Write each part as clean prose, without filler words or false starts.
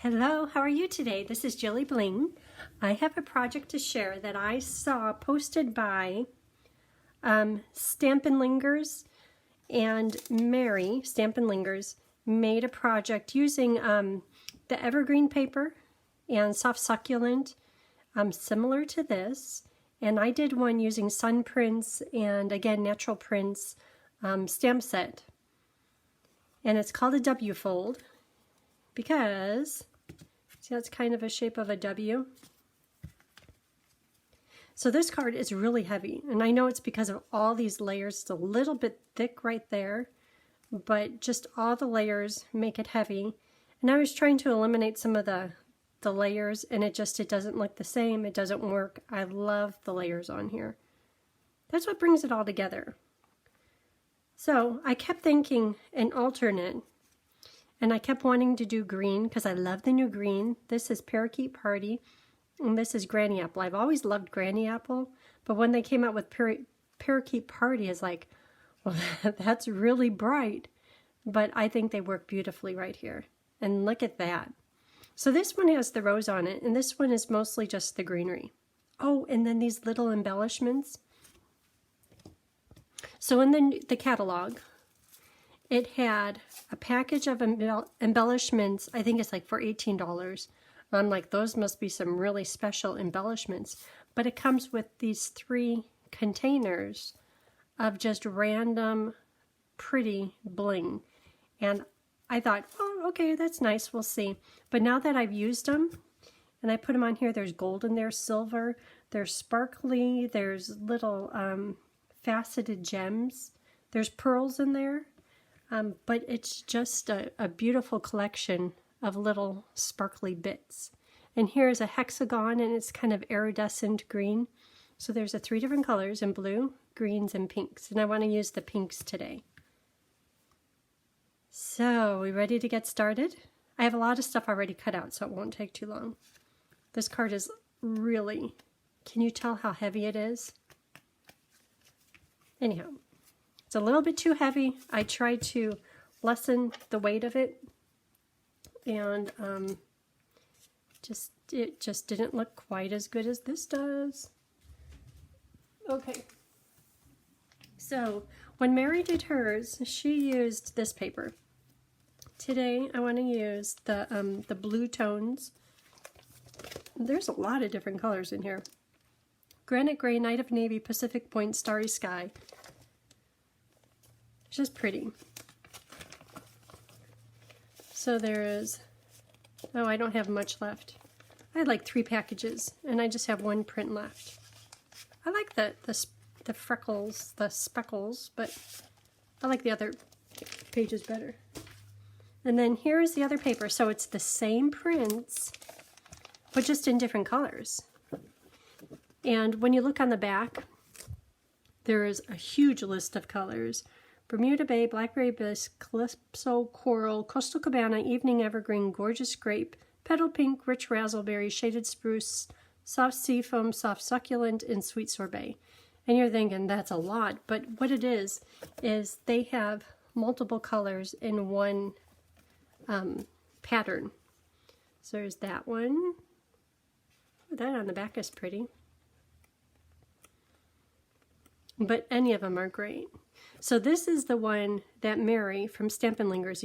Hello, how are you today? This is JilliBling. I have a project to share that I saw posted by Lingers, and Mary, Lingers, made a project using the evergreen paper and soft succulent, similar to this. And I did one using sun prints and again natural prints stamp set. And it's called a W fold because see, that's kind of a shape of a W. So this card is really heavy, and I know it's because of all these layers. It's a little bit thick right there, but just all the layers make it heavy. And I was trying to eliminate some of the layers, and it doesn't look the same. It doesn't work. I love the layers on here. That's what brings it all together. So I kept thinking an alternate, and I kept wanting to do green because I love the new green. This is Parakeet Party, and this is Granny Apple. I've always loved Granny Apple, but when they came out with Parakeet Party, it's like, well, that's really bright. But I think they work beautifully right here. And look at that. So this one has the rose on it, and this one is mostly just the greenery. Oh, and then these little embellishments. So in the catalog, it had a package of embellishments. I think it's like for $18. I'm like, those must be some really special embellishments. But it comes with these 3 containers of just random pretty bling. And I thought, oh, okay, that's nice, we'll see. But now that I've used them, and I put them on here, there's gold in there, silver, there's sparkly, there's little faceted gems, there's pearls in there. But it's just a beautiful collection of little sparkly bits. And here's a hexagon, and it's kind of iridescent green. So there's 3 different colors in blue, greens, and pinks. And I want to use the pinks today. So, we ready to get started? I have a lot of stuff already cut out, so it won't take too long. This card is really, can you tell how heavy it is? Anyhow. It's a little bit too heavy. I tried to lessen the weight of it, and it just didn't look quite as good as this does. Okay. So when Mary did hers, she used this paper. Today I want to use the blue tones. There's a lot of different colors in here. Granite Gray, Night of Navy, Pacific Point, Starry Sky. It's just pretty. So there is, oh, I don't have much left. I had like 3 packages, and I just have 1 print left. I like the freckles, the speckles, but I like the other pages better. And then here is the other paper. So it's the same prints, but just in different colors. And when you look on the back, there is a huge list of colors. Bermuda Bay, Blackberry Bisque, Calypso Coral, Coastal Cabana, Evening Evergreen, Gorgeous Grape, Petal Pink, Rich Razzleberry, Shaded Spruce, Soft Seafoam, Soft Succulent, and Sweet Sorbet. And you're thinking, that's a lot, but what it is they have multiple colors in one pattern. So there's that one. That on the back is pretty. But any of them are great. So this is the one that Mary from Lingers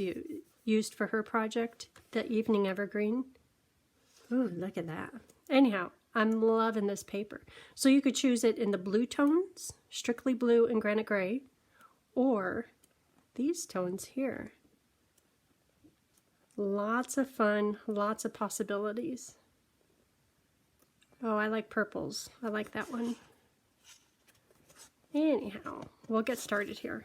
used for her project, the Evening Evergreen. Ooh, look at that. Anyhow, I'm loving this paper. So you could choose it in the blue tones, strictly blue and granite gray, or these tones here. Lots of fun, lots of possibilities. Oh, I like purples. I like that one. Anyhow, we'll get started here.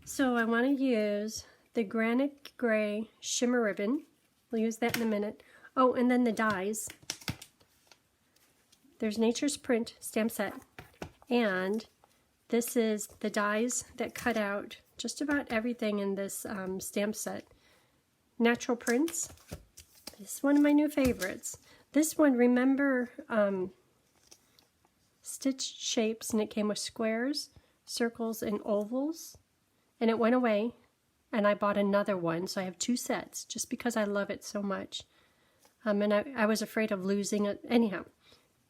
So I want to use the Granite Gray Shimmer Ribbon. We'll use that in a minute. Oh, and then the dies. There's Nature's Print stamp set. And this is the dies that cut out just about everything in this stamp set. Natural Prints. This is one of my new favorites. This one, remember stitched shapes, and it came with squares, circles, and ovals, and it went away. and I bought another one, so I have 2 sets just because I love it so much. And I was afraid of losing it. Anyhow,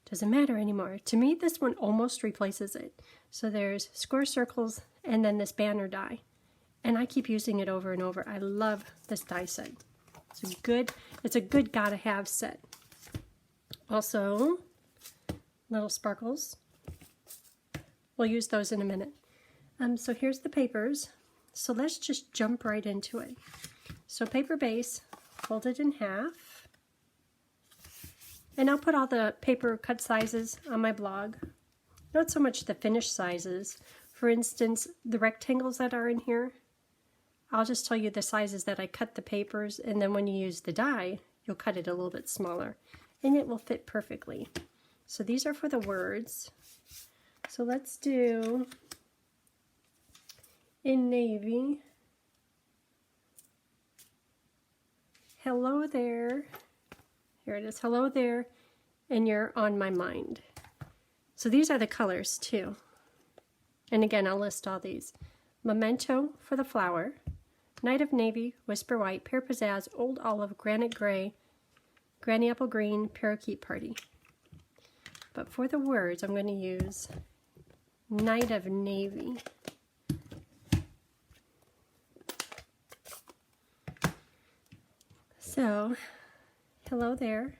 doesn't matter anymore. To me, this one almost replaces it. So there's square circles and then this banner die. And I keep using it over and over. I love this die set. It's a good gotta have set. Also, little sparkles. We'll use those in a minute. So here's the papers. So let's just jump right into it. So paper base, folded in half. And I'll put all the paper cut sizes on my blog. Not so much the finished sizes. For instance, the rectangles that are in here, I'll just tell you the sizes that I cut the papers, and then when you use the die, you'll cut it a little bit smaller, and it will fit perfectly. So these are for the words. So let's do, in navy, hello there. Here it is, hello there, and you're on my mind. So these are the colors too. And again, I'll list all these. Memento for the flower, Night of Navy, Whisper White, Pear Pizzazz, Old Olive, Granite Gray, Granny Apple Green, Parakeet Party. But for the words, I'm going to use Night of Navy. So, hello there.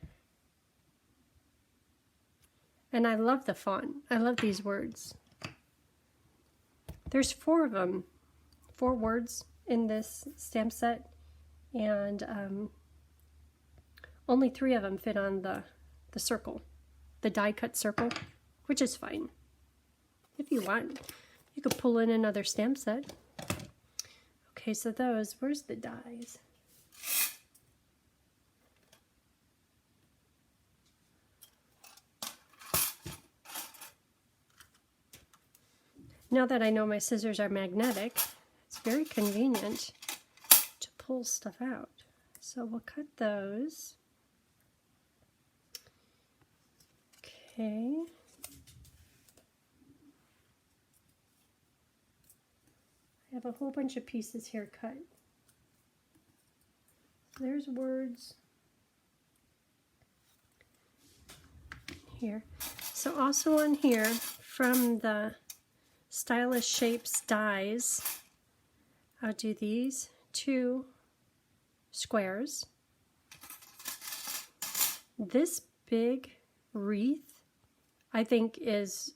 And I love the font. I love these words. There's 4 of them, 4 words in this stamp set, and only 3 of them fit on the circle, the die cut circle, which is fine. If you want, you could pull in another stamp set. Okay, so those, where's the dies? Now that I know my scissors are magnetic, it's very convenient to pull stuff out. So we'll cut those. Okay. I have a whole bunch of pieces here cut. So there's words here. So also on here, from the Stylish Shapes dies, I'll do these 2 squares. This big wreath, I think is,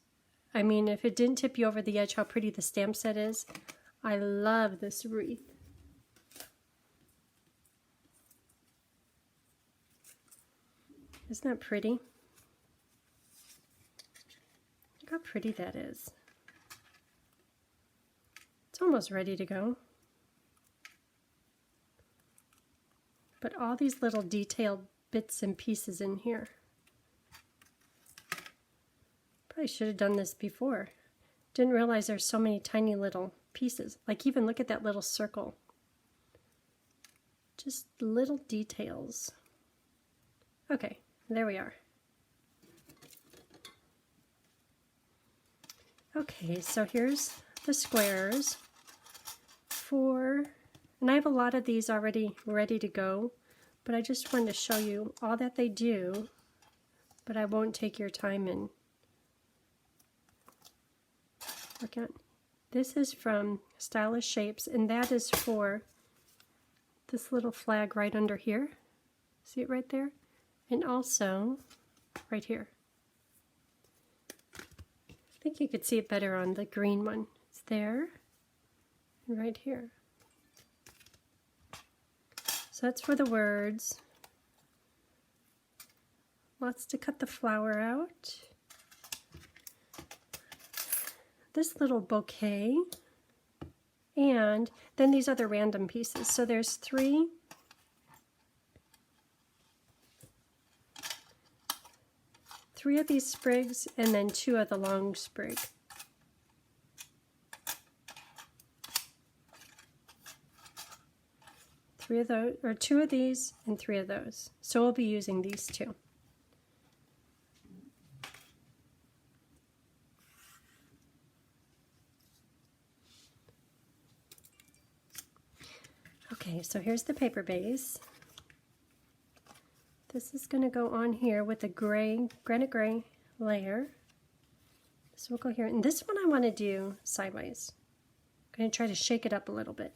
I mean, if it didn't tip you over the edge how pretty the stamp set is, I love this wreath. Isn't that pretty? Look how pretty that is. It's almost ready to go. But all these little detailed bits and pieces in here. Probably should have done this before. Didn't realize there's so many tiny little pieces. Like even look at that little circle. Just little details. Okay, there we are. Okay, so here's the squares. And I have a lot of these already ready to go, but I just wanted to show you all that they do, but I won't take your time and look at. This is from Stylish Shapes, and that is for this little flag right under here. See it right there? And also right here. I think you could see it better on the green one. It's there and right here. So that's for the words. Lots to cut the flower out. This little bouquet. And then these other random pieces. So there's 3. Three of these sprigs and then 2 of the long sprig. Three of those, or 2 of these and 3 of those. So we'll be using these 2. Okay, so here's the paper base. This is going to go on here with a gray, granite gray layer. So we'll go here, and this one I want to do sideways. I'm going to try to shake it up a little bit.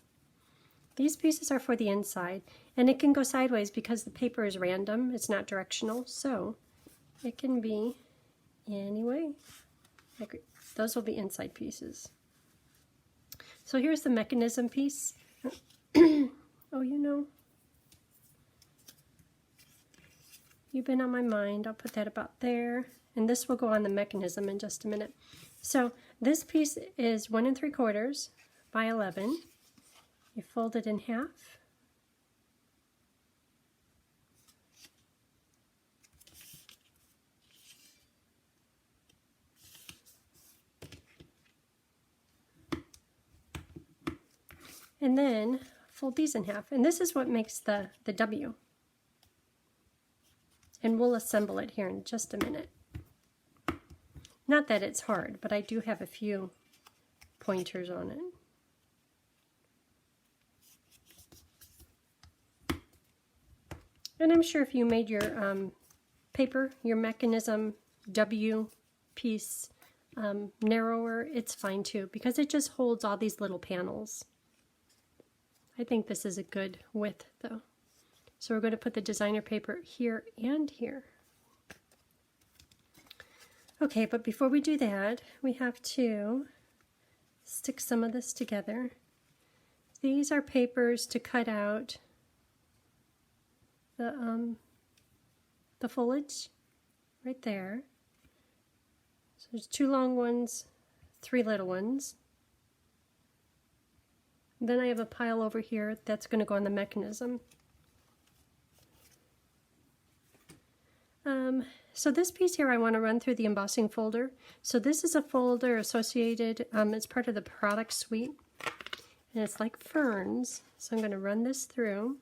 These pieces are for the inside, and it can go sideways because the paper is random, it's not directional, so it can be any way. Those will be inside pieces. So here's the mechanism piece. Oh, you know, you've been on my mind. I'll put that about there. And this will go on the mechanism in just a minute. So this piece is 1 3/4 by 11. You fold it in half. And then fold these in half. And this is what makes the W. And we'll assemble it here in just a minute. Not that it's hard, but I do have a few pointers on it. And I'm sure if you made your paper, your mechanism W piece narrower, it's fine too, because it just holds all these little panels. I think this is a good width though. So we're going to put the designer paper here and here. Okay, but before we do that, we have to stick some of this together. These are papers to cut out the foliage right there. So there's 2 long ones, 3 little ones. Then I have a pile over here that's going to go on the mechanism. So this piece here I want to run through the embossing folder. So this is a folder associated, it's part of the product suite, and it's like ferns. So I'm going to run this through.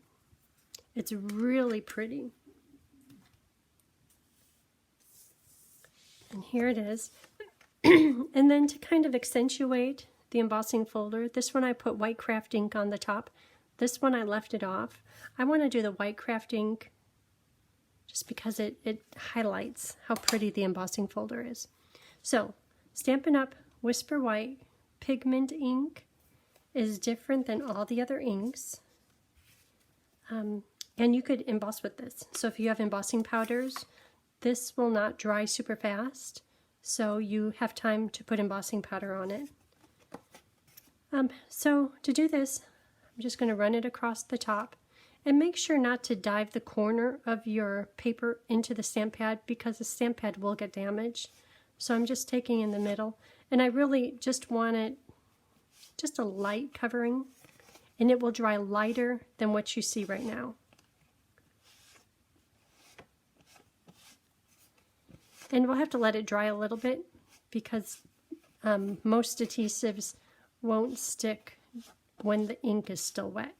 It's really pretty. And here it is. And then to kind of accentuate the embossing folder, this one I put white craft ink on the top. This one I left it off. I want to do the white craft ink just because it highlights how pretty the embossing folder is. So, Stampin' Up! Whisper White pigment ink is different than all the other inks. And you could emboss with this. So if you have embossing powders, this will not dry super fast, so you have time to put embossing powder on it. So to do this, I'm just going to run it across the top. And make sure not to dive the corner of your paper into the stamp pad because the stamp pad will get damaged. So I'm just taking in the middle. And I really just want it just a light covering. And it will dry lighter than what you see right now. And we'll have to let it dry a little bit because most adhesives won't stick when the ink is still wet.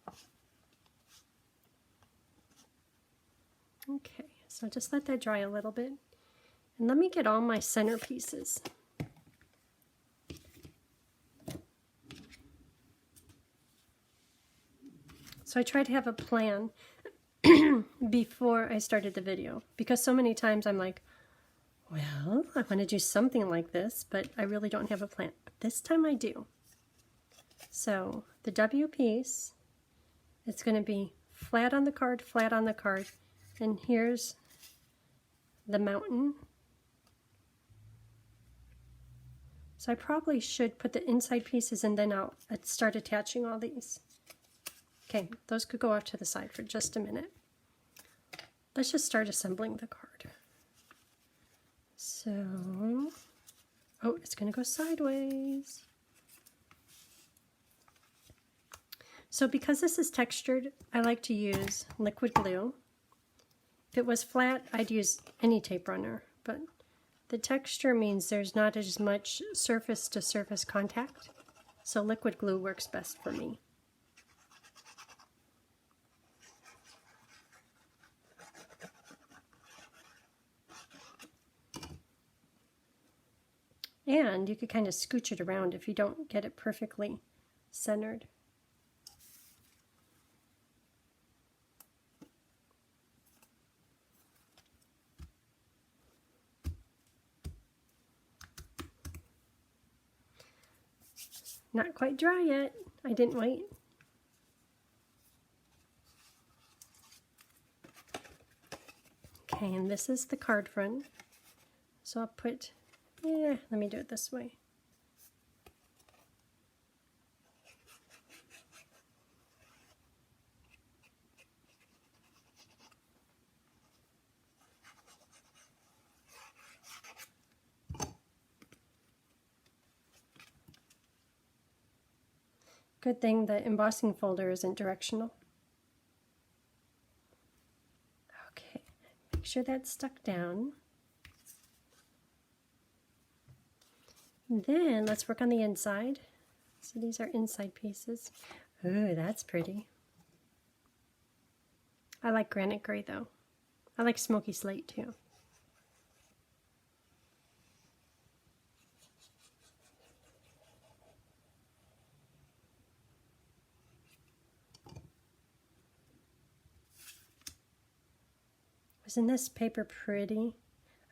Okay, so just let that dry a little bit. And let me get all my center pieces. So I tried to have a plan before I started the video, because so many times I'm like, well, I want to do something like this, but I really don't have a plan. But this time I do. So the W piece, it's going to be flat on the card, flat on the card. And here's the mountain. So I probably should put the inside pieces and then I'll start attaching all these. Okay, those could go off to the side for just a minute. Let's just start assembling the card. So, oh, it's going to go sideways. So because this is textured, I like to use liquid glue. If it was flat, I'd use any tape runner, but the texture means there's not as much surface-to-surface contact, so liquid glue works best for me. And you could kind of scooch it around if you don't get it perfectly centered. Not quite dry yet. I didn't wait. Okay, and this is the card front. So I'll put, let me do it this way. Good thing the embossing folder isn't directional. Okay, make sure that's stuck down. And then let's work on the inside. So these are inside pieces. Ooh, that's pretty. I like granite gray though. I like smoky slate too. Isn't this paper pretty?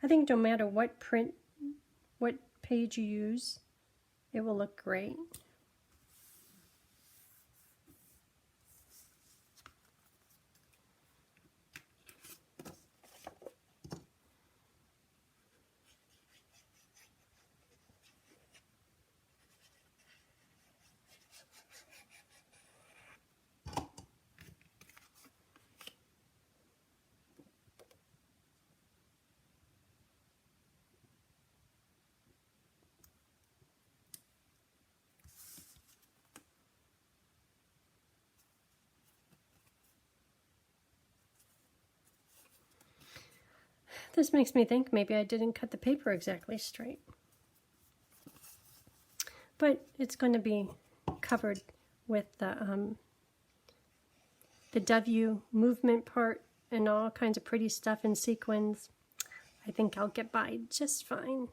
I think no matter what page you use, it will look great. This makes me think maybe I didn't cut the paper exactly straight. But it's going to be covered with the W movement part and all kinds of pretty stuff in sequins. I think I'll get by just fine.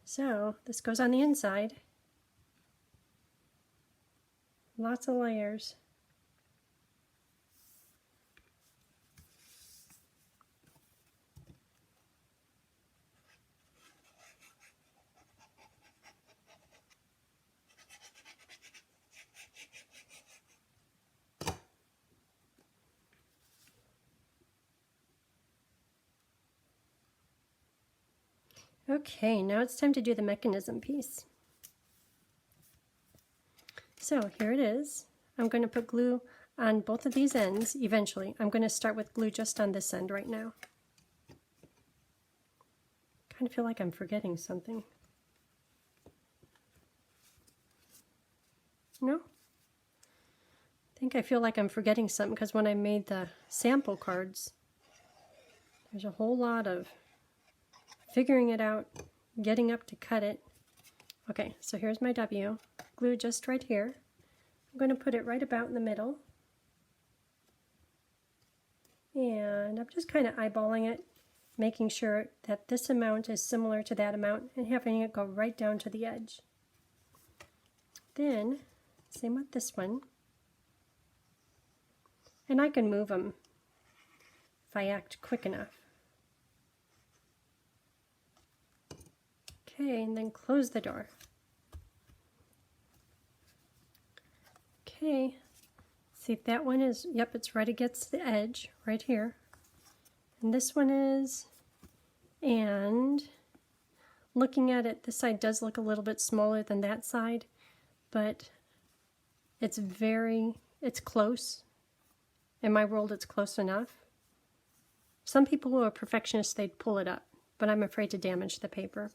So this goes on the inside. Lots of layers. Okay, now it's time to do the mechanism piece. So here it is. I'm going to put glue on both of these ends eventually. I'm going to start with glue just on this end right now. Kind of feel like I'm forgetting something. No? I think I feel like I'm forgetting something because when I made the sample cards, there's a whole lot of figuring it out, getting up to cut it. Okay, so here's my W. Glue just right here. I'm going to put it right about in the middle. And I'm just kind of eyeballing it, making sure that this amount is similar to that amount and having it go right down to the edge. Then, same with this one. And I can move them if I act quick enough. Okay, and then close the door. Okay, see if that one is, yep, it's right against the edge, right here. And this one is, and looking at it, this side does look a little bit smaller than that side, but it's close. In my world, it's close enough. Some people who are perfectionists, they'd pull it up, but I'm afraid to damage the paper.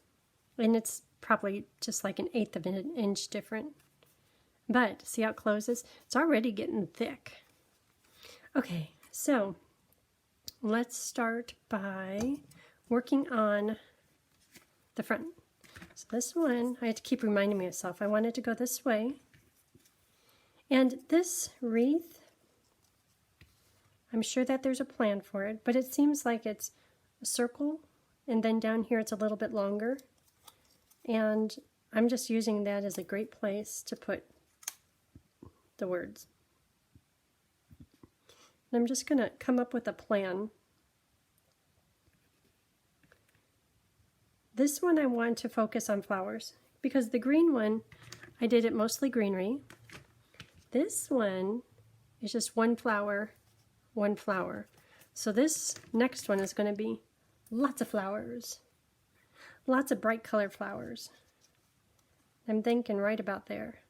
And it's probably just like 1/8 of an inch different. But see how it closes? It's already getting thick. Okay, so let's start by working on the front. So this one, I had to keep reminding myself, I want it to go this way. And this wreath, I'm sure that there's a plan for it, but it seems like it's a circle, and then down here it's a little bit longer. And I'm just using that as a great place to put the words. And I'm just going to come up with a plan. This one I want to focus on flowers because the green one, I did it mostly greenery. This one is just one flower, one flower. So this next one is going to be lots of flowers, lots of bright colored flowers. I'm thinking right about there.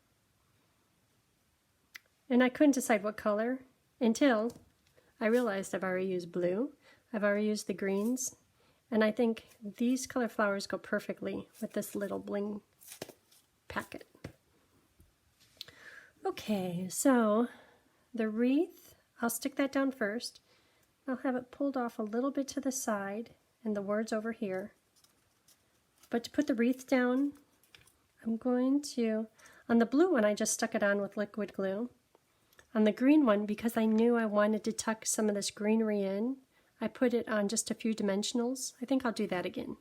And I couldn't decide what color until I realized I've already used blue, I've already used the greens, and I think these color flowers go perfectly with this little bling packet. Okay, so the wreath, I'll stick that down first. I'll have it pulled off a little bit to the side and the words over here. But to put the wreath down, I'm going to, on the blue one I just stuck it on with liquid glue. On the green one, because I knew I wanted to tuck some of this greenery in, I put it on just a few dimensionals. I think I'll do that again,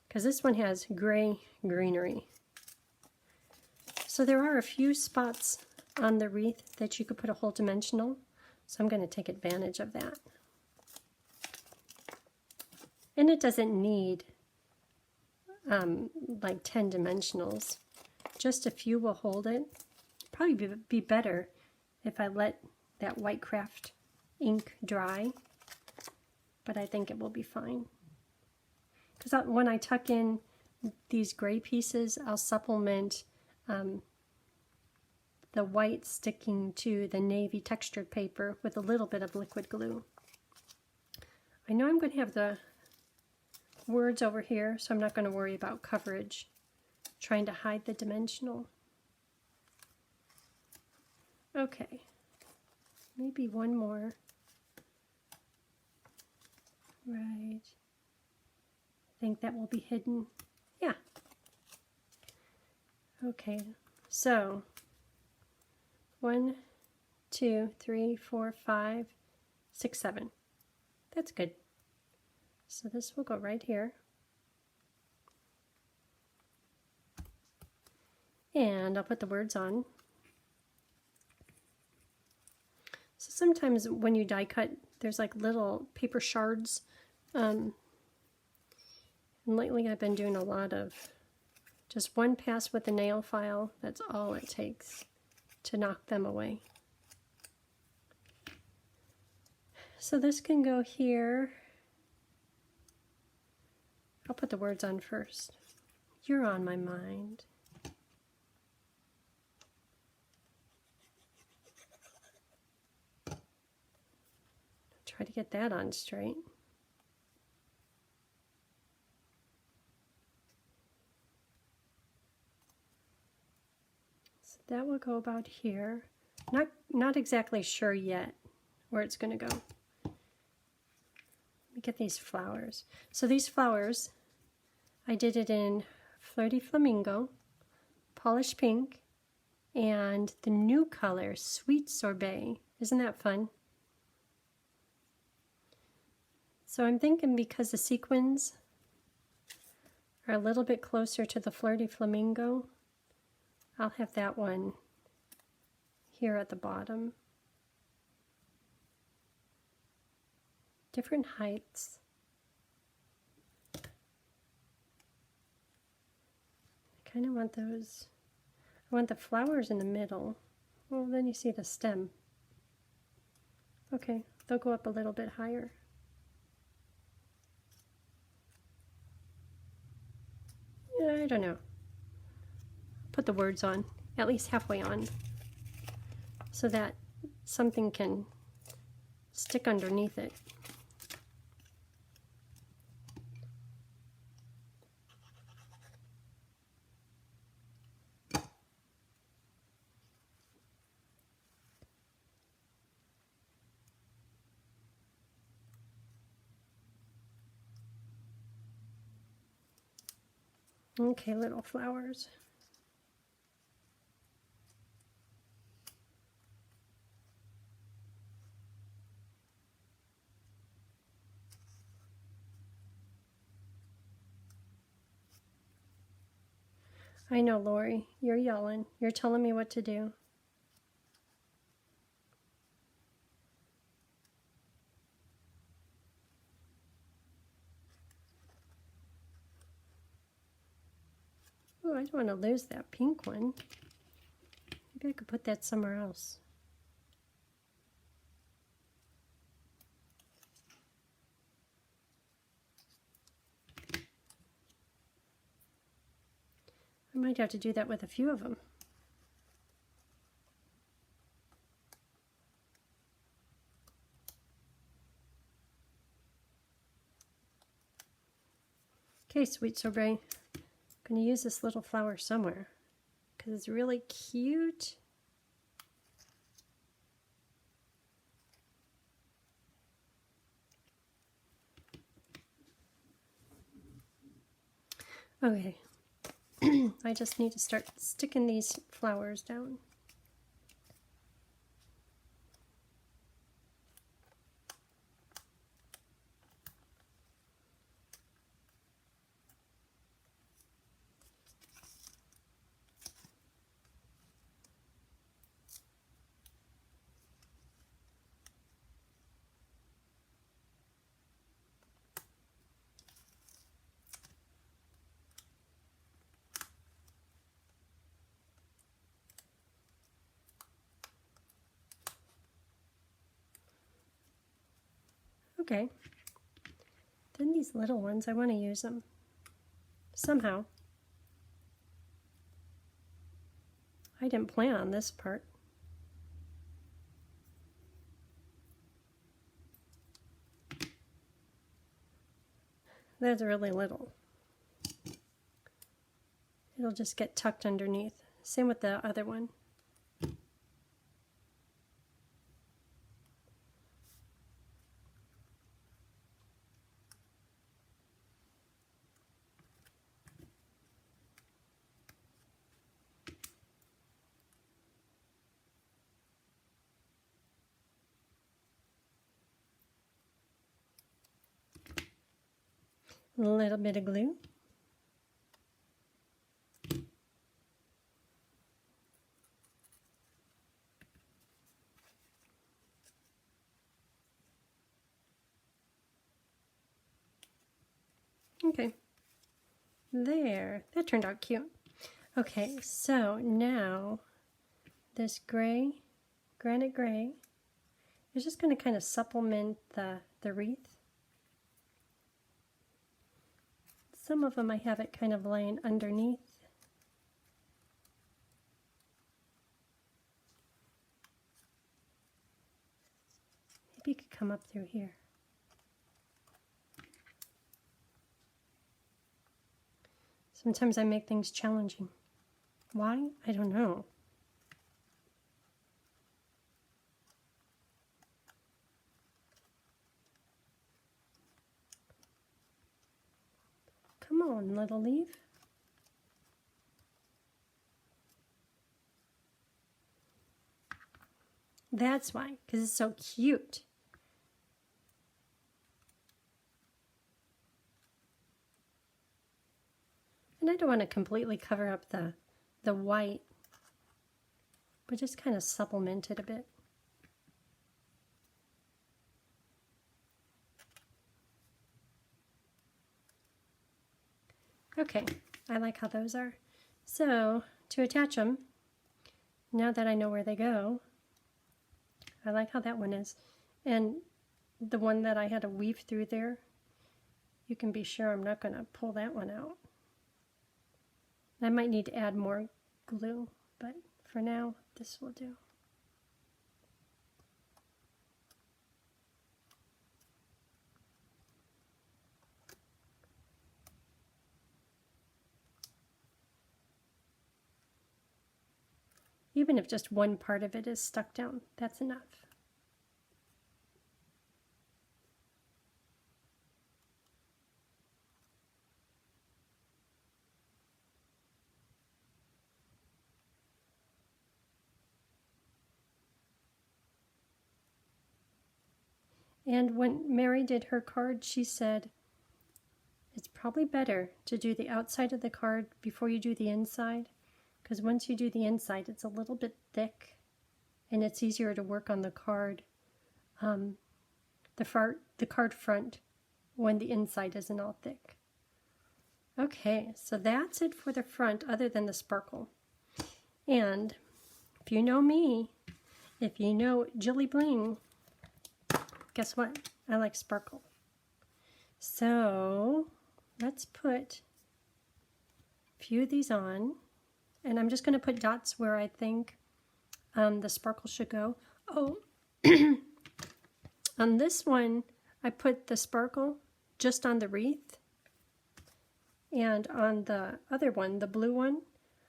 because this one has gray greenery. So there are a few spots on the wreath that you could put a whole dimensional, so I'm going to take advantage of that. And it doesn't need like 10 dimensionals. Just a few will hold it. Probably be better if I let that white craft ink dry, but I think it will be fine. Because when I tuck in these gray pieces, I'll supplement the white sticking to the navy textured paper with a little bit of liquid glue. I know I'm going to have the words over here, so I'm not going to worry about coverage, trying to hide the dimensional. Okay, maybe one more. Right. I think that will be hidden. Yeah. Okay, so 1, 2, 3, 4, 5, 6, 7. That's good. So this will go right here. And I'll put the words on. So sometimes when you die cut, there's like little paper shards. And lately I've been doing a lot of just one pass with the nail file. That's all it takes to knock them away. So this can go here. I'll put the words on first. You're on my mind. Try to get that on straight. So that will go about here. Not exactly sure yet where it's going to go. Let me get these flowers. So these flowers, I did it in Flirty Flamingo, Polished Pink, and the new color, Sweet Sorbet. Isn't that fun? So I'm thinking because the sequins are a little bit closer to the Flirty Flamingo, I'll have that one here at the bottom. Different heights. I kind of want those, I want the flowers in the middle. Well, then you see the stem. Okay, they'll go up a little bit higher. I don't know. Put the words on, at least halfway on, so that something can stick underneath it. Okay, little flowers. I know, Lori, you're yelling. You're telling me what to do. I don't want to lose that pink one. Maybe I could put that somewhere else. I might have to do that with a few of them. Okay, sweet sorbet. I'm going to use this little flower somewhere because it's really cute. Okay, I just need to start sticking these flowers down. Okay, then these little ones, I want to use them somehow. I didn't plan on this part. That's really little. It'll just get tucked underneath. Same with the other one. A little bit of glue. Okay, there, that turned out cute. Okay, so now this gray, granite gray, is just going to kind of supplement the wreath. Some of them I have it kind of laying underneath. Maybe you could come up through here. Sometimes I make things challenging. Why? I don't know. Come on, little leaf. That's why, because it's so cute. And I don't want to completely cover up the white, but just kind of supplement it a bit. Okay, I like how those are. So, to attach them, now that I know where they go, I like how that one is. And the one that I had to weave through there, you can be sure I'm not going to pull that one out. I might need to add more glue, but for now, this will do. Even if just one part of it is stuck down, that's enough. And when Mary did her card, she said, it's probably better to do the outside of the card before you do the inside, because once you do the inside, it's a little bit thick, and it's easier to work on the card, the card front, when the inside isn't all thick. Okay, so that's it for the front other than the sparkle. And if you know me, if you know JilliBling, guess what? I like sparkle. So let's put a few of these on. And I'm just going to put dots where I think the sparkle should go. Oh, on this one, I put the sparkle just on the wreath. And on the other one, the blue one,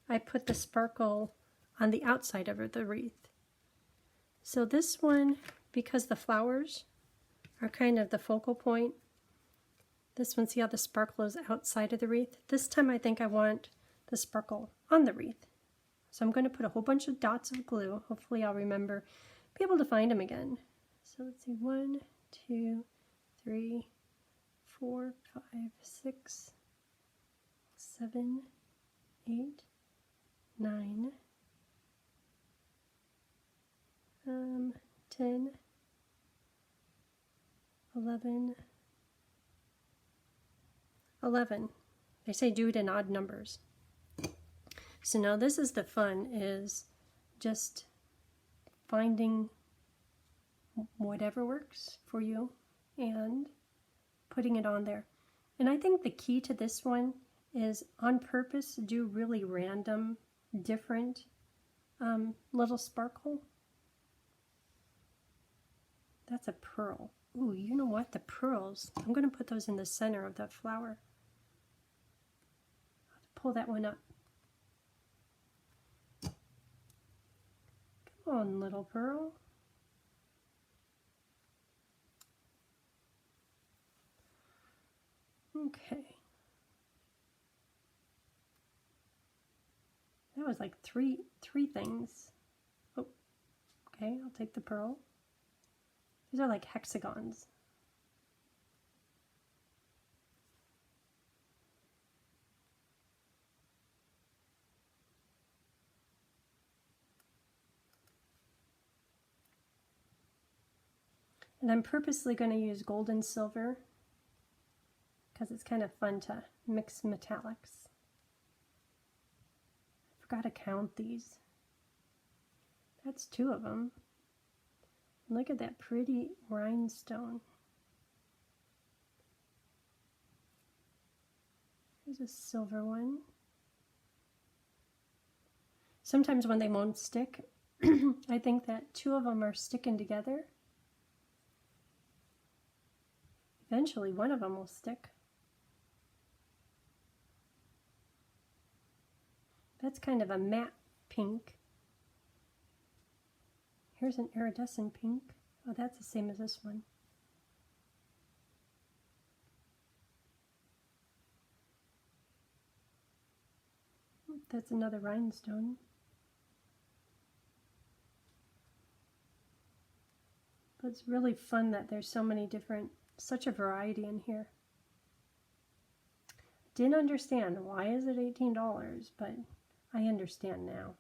I put the sparkle on the outside of the wreath. So this one, because the flowers are kind of the focal point, this one, see how the sparkle is outside of the wreath? This time I think I want the sparkle on the wreath. So I'm going to put a whole bunch of dots of glue. Hopefully I'll remember, be able to find them again. So let's see, 1, 2, 3, 4, 5, 6, 7, 8, 9, 10, 11. They say do it in odd numbers. So now this is the fun, is just finding whatever works for you and putting it on there. And I think the key to this one is on purpose do really random, different little sparkle. That's a pearl. Ooh, you know what? The pearls, I'm going to put those in the center of that flower. I'll have to pull that one up. Come on, little pearl. Okay. That was like three things. Oh, okay, I'll take the pearl. These are like hexagons. And I'm purposely going to use gold and silver because it's kind of fun to mix metallics. I forgot to count these. That's 2 of them. Look at that pretty rhinestone. Here's a silver one. Sometimes when they won't stick, I think that 2 of them are sticking together. Eventually one of them will stick. That's kind of a matte pink. Here's an iridescent pink. Oh, that's the same as this one. That's another rhinestone. But it's really fun that there's so many different, such a variety in here. Didn't understand why is it $18, but I understand now.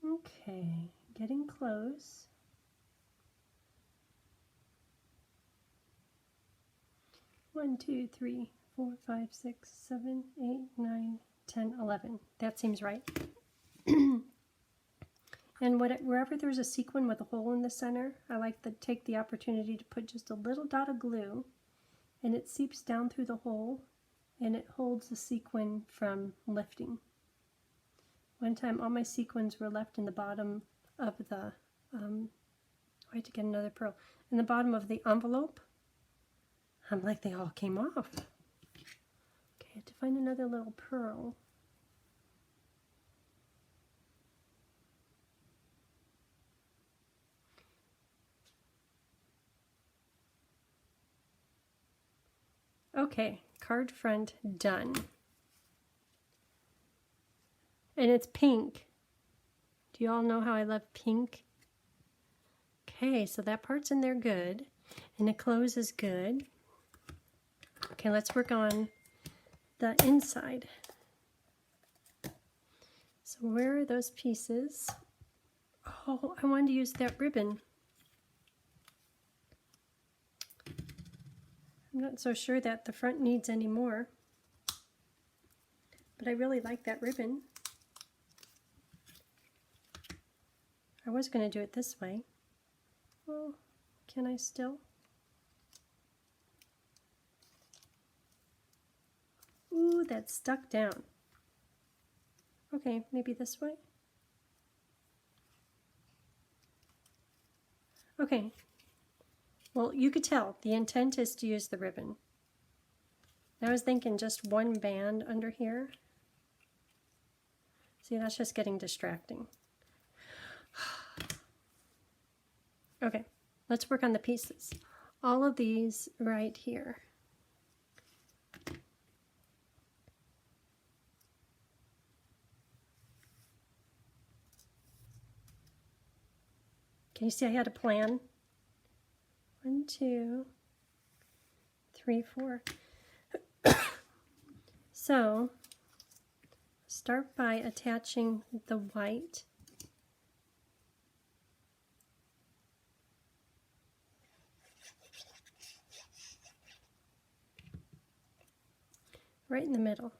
Okay, getting close. One, 2, 3, 4, 5, 6, 7, 8, 9, 10, 11. That seems right. And wherever there's a sequin with a hole in the center, I like to take the opportunity to put just a little dot of glue, and it seeps down through the hole, and it holds the sequin from lifting. One time all my sequins were left in the bottom of the, I had to get another pearl, in the bottom of the envelope. I'm like, they all came off. Okay, I had to find another little pearl. Okay, card front done. And it's pink. Do you all know how I love pink? Okay, so that part's in there good. And the close is good. Okay, let's work on the inside. So where are those pieces? Oh, I wanted to use that ribbon. I'm not so sure that the front needs any more, but I really like that ribbon. I was going to do it this way. Well, can I still? Ooh, that's stuck down. Okay, maybe this way. Okay. Well, you could tell the intent is to use the ribbon. I was thinking just one band under here. See, that's just getting distracting. Okay, let's work on the pieces. All of these right here. Can you see I had a plan? 1, 2, 3, 4. So, start by attaching the white. Right in the middle.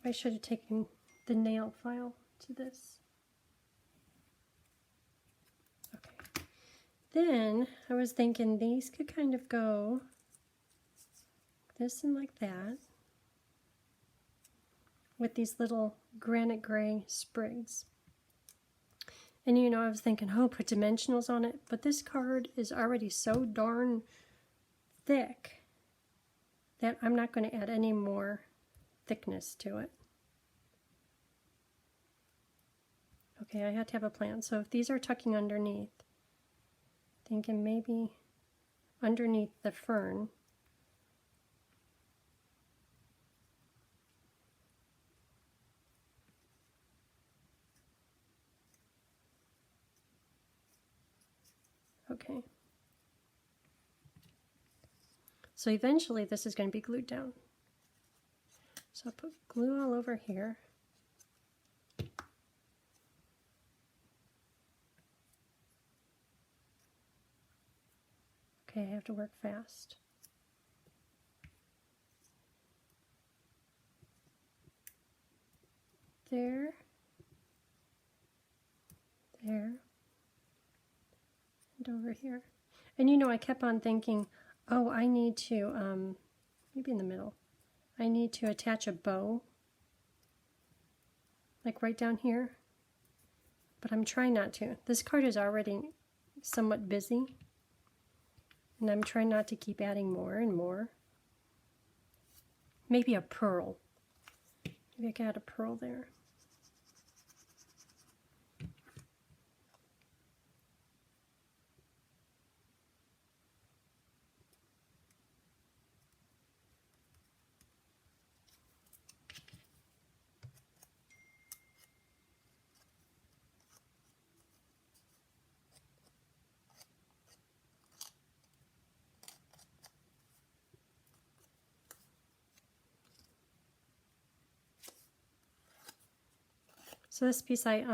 I should have taken the nail file to this. Okay. Then I was thinking these could kind of go this and like that with these little granite gray sprigs. And you know, I was thinking, oh, put dimensionals on it, but this card is already so darn thick that I'm not going to add any more thickness to it. Okay, I had to have a plan. So if these are tucking underneath, thinking maybe underneath the fern. Okay. So eventually this is going to be glued down. So I'll put glue all over here. Okay, I have to work fast. There. There. And over here. And you know, I kept on thinking, oh, I need to, maybe in the middle, I need to attach a bow, like right down here. But I'm trying not to. This card is already somewhat busy. And I'm trying not to keep adding more and more. Maybe a pearl. Maybe I could add a pearl there. So this piece, I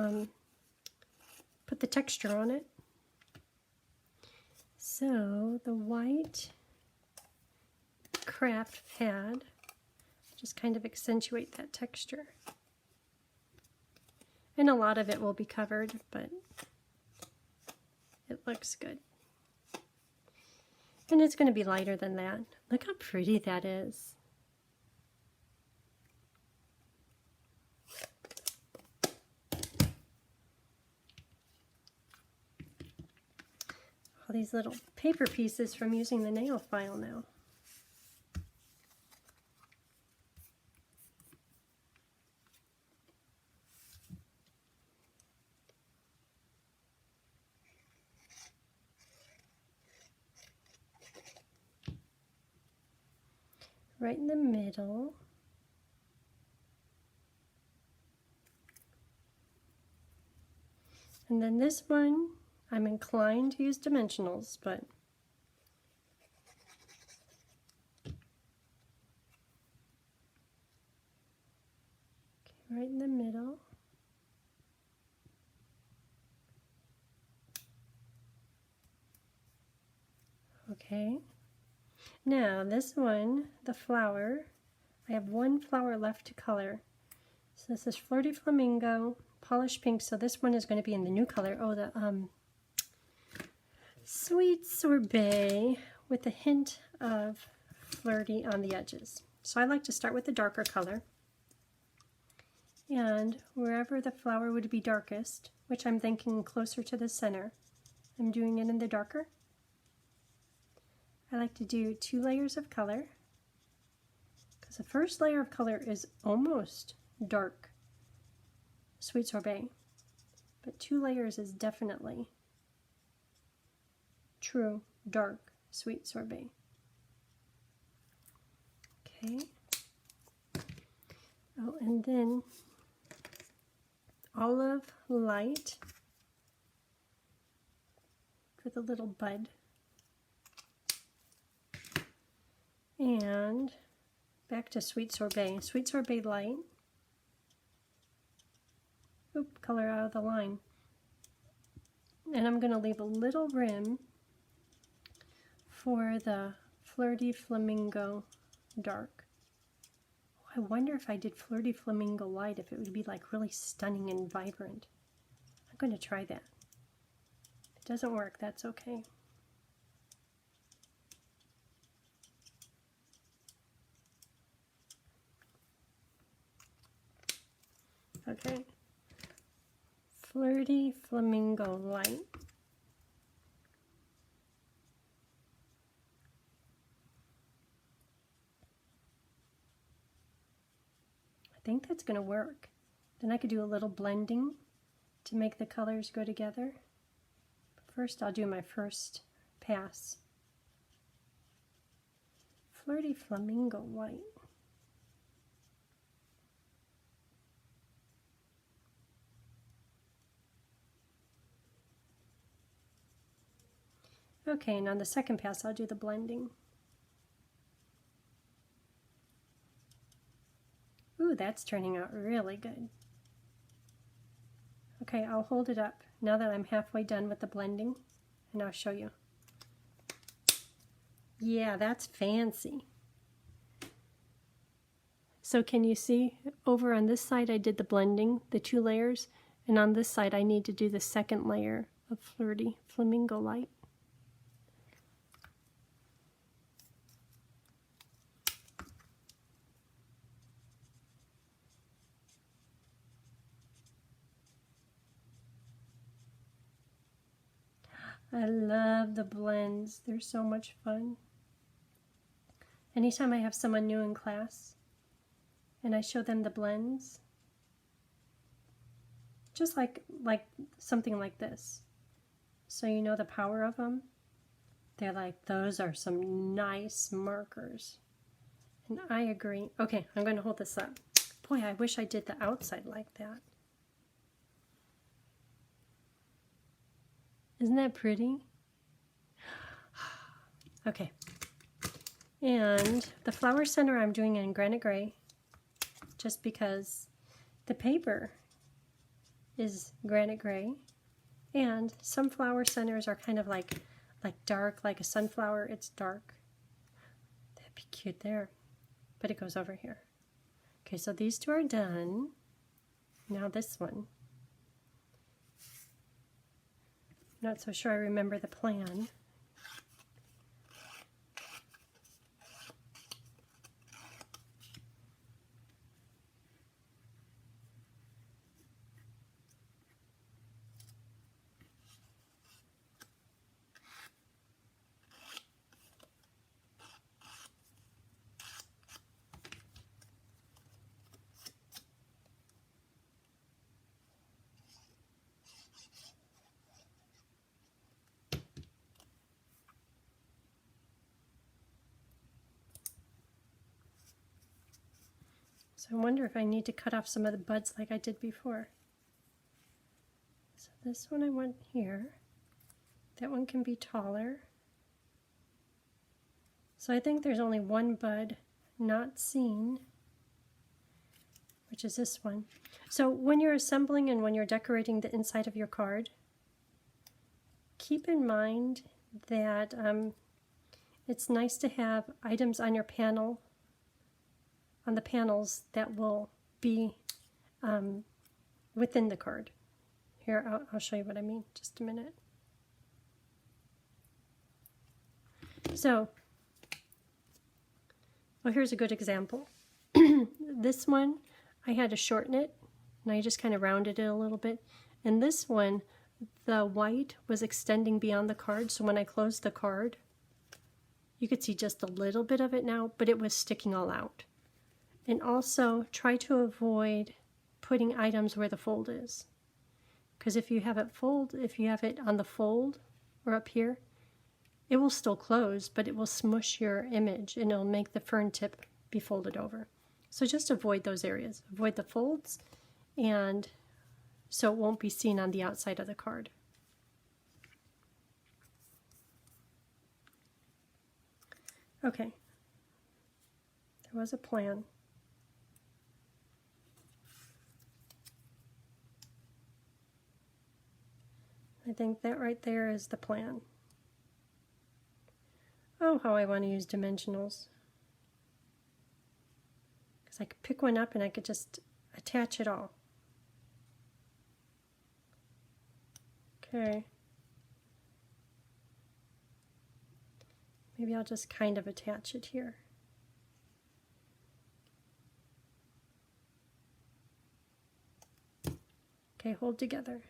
put the texture on it. So the white craft pad, just kind of accentuate that texture. And a lot of it will be covered, but it looks good. And it's going to be lighter than that. Look how pretty that is. All these little paper pieces from using the nail file now. Right in the middle. And then this one, I'm inclined to use dimensionals, but okay, right in the middle. Okay. Now this one, the flower, I have one flower left to color. So this is Flirty Flamingo, Polished Pink. So this one is going to be in the new color. Oh, the Sweet Sorbet with a hint of flirty on the edges. So I like to start with the darker color. And wherever the flower would be darkest, which I'm thinking closer to the center, I'm doing it in the darker. I like to do 2 layers of color, because the first layer of color is almost dark Sweet Sorbet, but 2 layers is definitely true dark Sweet Sorbet. Okay. Oh, and then Olive Light for the little bud. And back to Sweet Sorbet. Sweet Sorbet Light. Oop, color out of the line. And I'm going to leave a little rim for the Flirty Flamingo Dark. I wonder if I did Flirty Flamingo Light, if it would be like really stunning and vibrant. I'm going to try that. If it doesn't work, that's okay. Okay. Flirty Flamingo Light. I think that's going to work. Then I could do a little blending to make the colors go together. But first I'll do my first pass. Flirty Flamingo White. Okay, and on the second pass I'll do the blending. Ooh, that's turning out really good. Okay, I'll hold it up now that I'm halfway done with the blending, and I'll show you. Yeah, that's fancy. So can you see over on this side I did the blending, the 2 layers, and on this side I need to do the second layer of Flirty Flamingo Light. I love the blends. They're so much fun. Anytime I have someone new in class and I show them the blends, just like something like this, so you know the power of them, they're like, those are some nice markers. And I agree. Okay, I'm going to hold this up. Boy, I wish I did the outside like that. Isn't that pretty? Okay. And the flower center I'm doing in granite gray, just because the paper is granite gray, and some flower centers are kind of like dark, like a sunflower. It's dark. That'd be cute there, but it goes over here. Okay, so these 2 are done. Now this one. Not so sure I remember the plan. So I wonder if I need to cut off some of the buds like I did before. So this one I want here. That one can be taller. So I think there's only one bud not seen, which is this one. So when you're assembling and when you're decorating the inside of your card, keep in mind that it's nice to have items on your panel, on the panels that will be within the card. Here, I'll show you what I mean, just a minute. So, well, here's a good example. This one, I had to shorten it, and I just kind of rounded it a little bit. And this one, the white was extending beyond the card, so when I closed the card, you could see just a little bit of it now, but it was sticking all out. And also, try to avoid putting items where the fold is. Because if you have it on the fold or up here, it will still close, but it will smush your image and it'll make the fern tip be folded over. So just avoid those areas. Avoid the folds, and so it won't be seen on the outside of the card. Okay, there was a plan. I think that right there is the plan. Oh, how I want to use dimensionals. Because I could pick one up and I could just attach it all. Okay. Maybe I'll just kind of attach it here. Okay, hold together.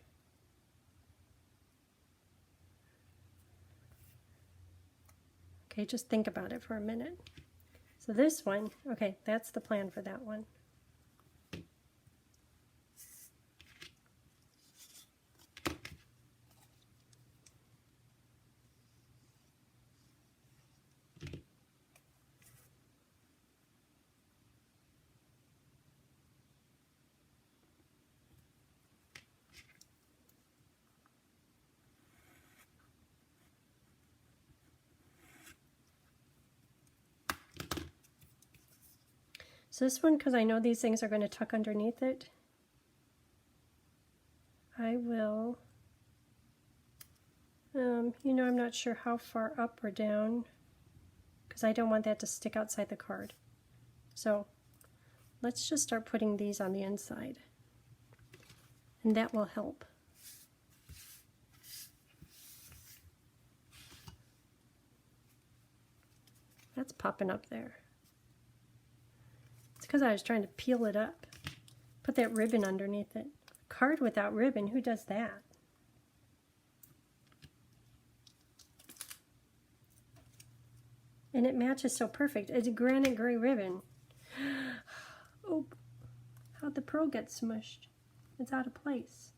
Okay, just think about it for a minute. So this one, okay, that's the plan for that one. So this one, because I know these things are going to tuck underneath it, I will, you know, I'm not sure how far up or down, because I don't want that to stick outside the card. So let's just start putting these on the inside, and that will help. That's popping up there. Because I was trying to peel it up. Put that ribbon underneath it. Card without ribbon, who does that? And it matches so perfect. It's a granite gray ribbon. Oh, how'd the pearl get smushed? It's out of place.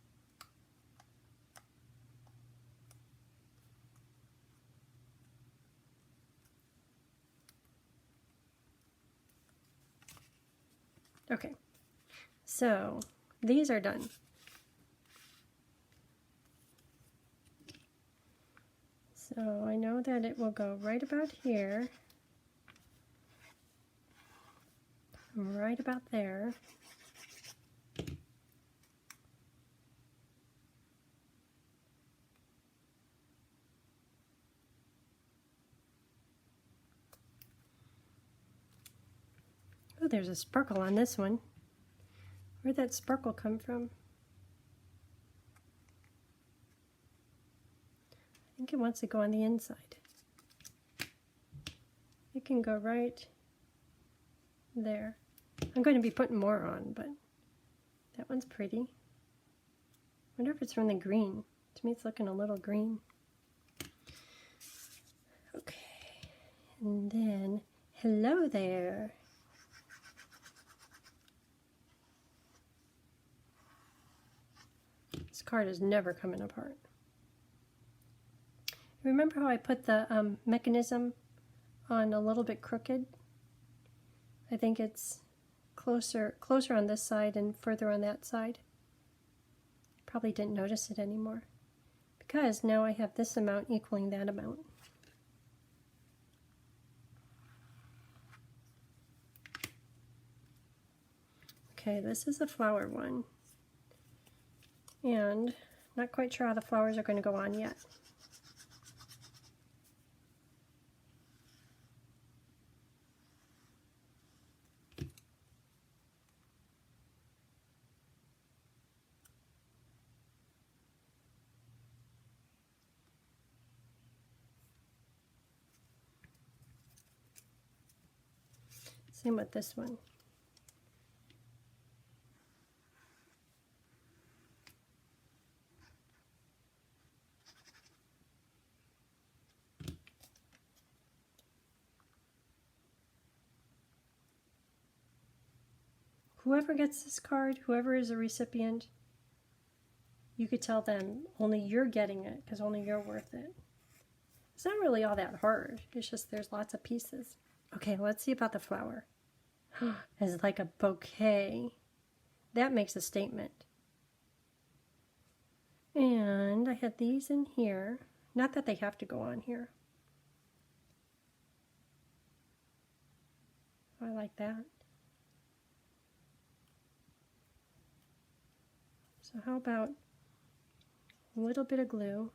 Okay, so these are done. So I know that it will go right about here, right about there. Oh, there's a sparkle on this one. Where'd that sparkle come from? I think it wants to go on the inside. It can go right there. I'm going to be putting more on, but that one's pretty. I wonder if it's from the green. To me, it's looking a little green. Okay, and then, hello there. This card is never coming apart. Remember how I put the mechanism on a little bit crooked? I think it's closer on this side and further on that side. Probably didn't notice it anymore, because now I have this amount equaling that amount. Okay, this is a flower one. And not quite sure how the flowers are going to go on yet. Same with this one. Whoever gets this card, whoever is a recipient, you could tell them only you're getting it because only you're worth it. It's not really all that hard. It's just there's lots of pieces. Okay, let's see about the flower. It's like a bouquet. That makes a statement. And I had these in here. Not that they have to go on here. I like that. So how about a little bit of glue?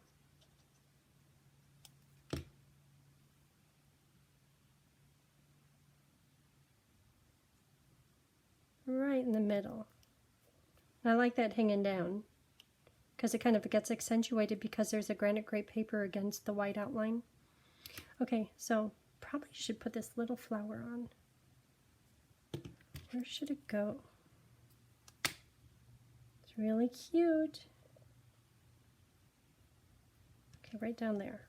Right in the middle. I like that hanging down because it kind of gets accentuated because there's a granite grape paper against the white outline. Okay, so probably should put this little flower on. Where should it go? It's really cute. Okay, right down there.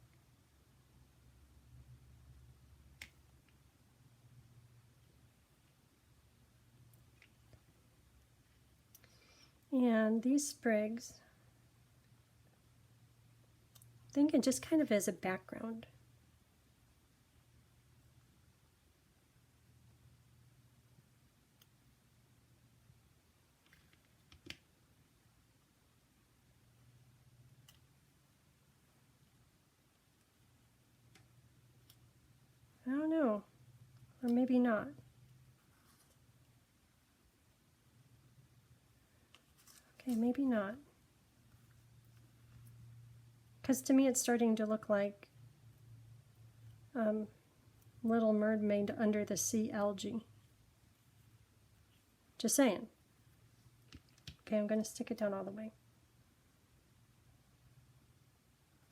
And these sprigs, I'm thinking just kind of as a background. I don't know, or maybe not. Okay, maybe not. Because to me it's starting to look like Little Mermaid under the sea algae. Just saying. Okay, I'm going to stick it down all the way.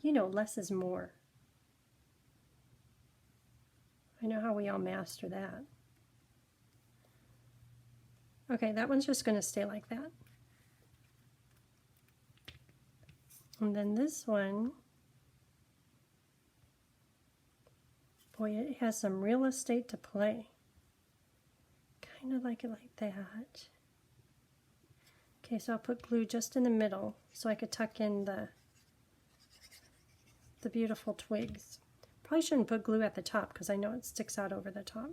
You know, less is more. I know how we all master that. Okay, that one's just going to stay like that. And then this one, boy, it has some real estate to play. Kind of like it like that. Okay, so I'll put glue just in the middle so I could tuck in the beautiful twigs. Probably shouldn't put glue at the top because I know it sticks out over the top.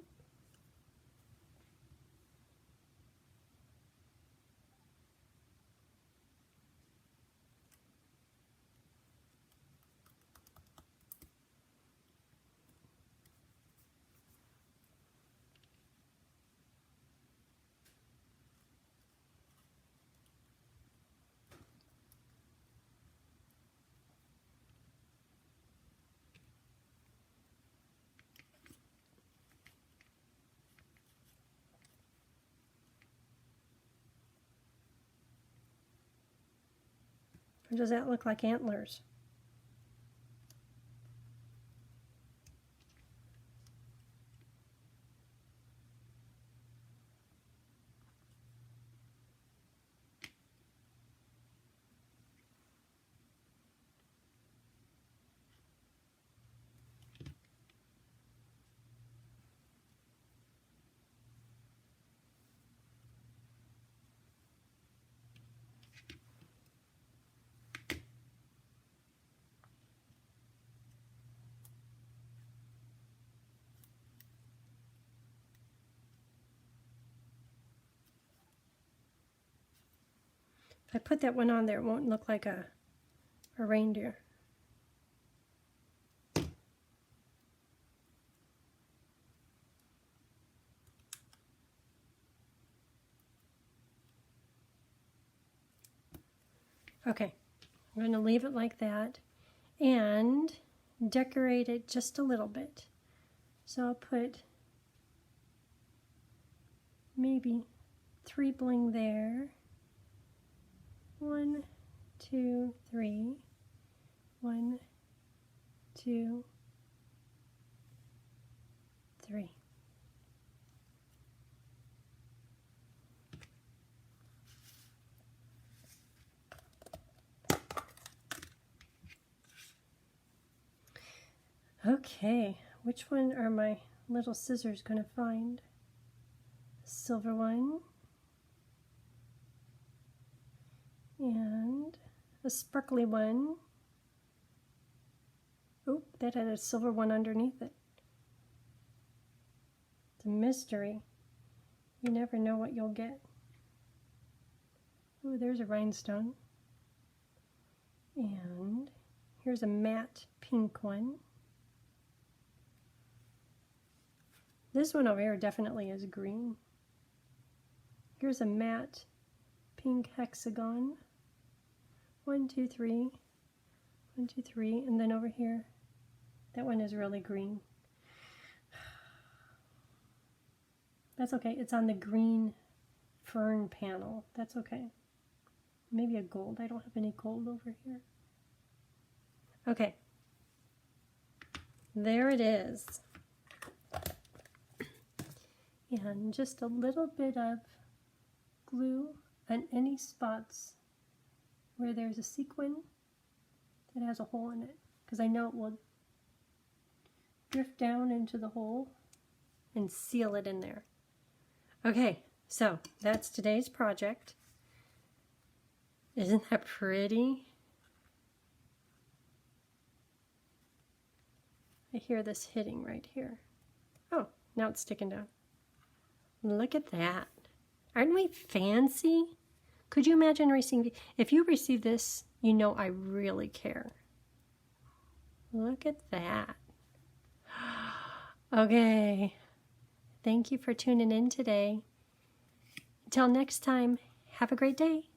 Or does that look like antlers? If I put that one on there, it won't look like a reindeer. Okay, I'm going to leave it like that and decorate it just a little bit. So I'll put maybe 3 bling there. 1, 2, 3. 1, 2, 3. Okay, which one are my little scissors going to find? The silver one and a sparkly one. Oh, that had a silver one underneath it. It's a mystery. You never know what you'll get. Oh, there's a rhinestone. And here's a matte pink one. This one over here definitely is green. Here's a matte pink hexagon. 1, 2, 3. 1, 2, 3. And then over here, that one is really green. That's okay. It's on the green fern panel. That's okay. Maybe a gold. I don't have any gold over here. Okay. There it is. And just a little bit of glue on any spots where there's a sequin that has a hole in it, because I know it will drift down into the hole and seal it in there. Okay, so that's today's project. Isn't that pretty? I hear this hitting right here. Oh, now it's sticking down. Look at that. Aren't we fancy? Could you imagine receiving, if you receive this, you know I really care. Look at that. Okay. Thank you for tuning in today. Until next time, have a great day.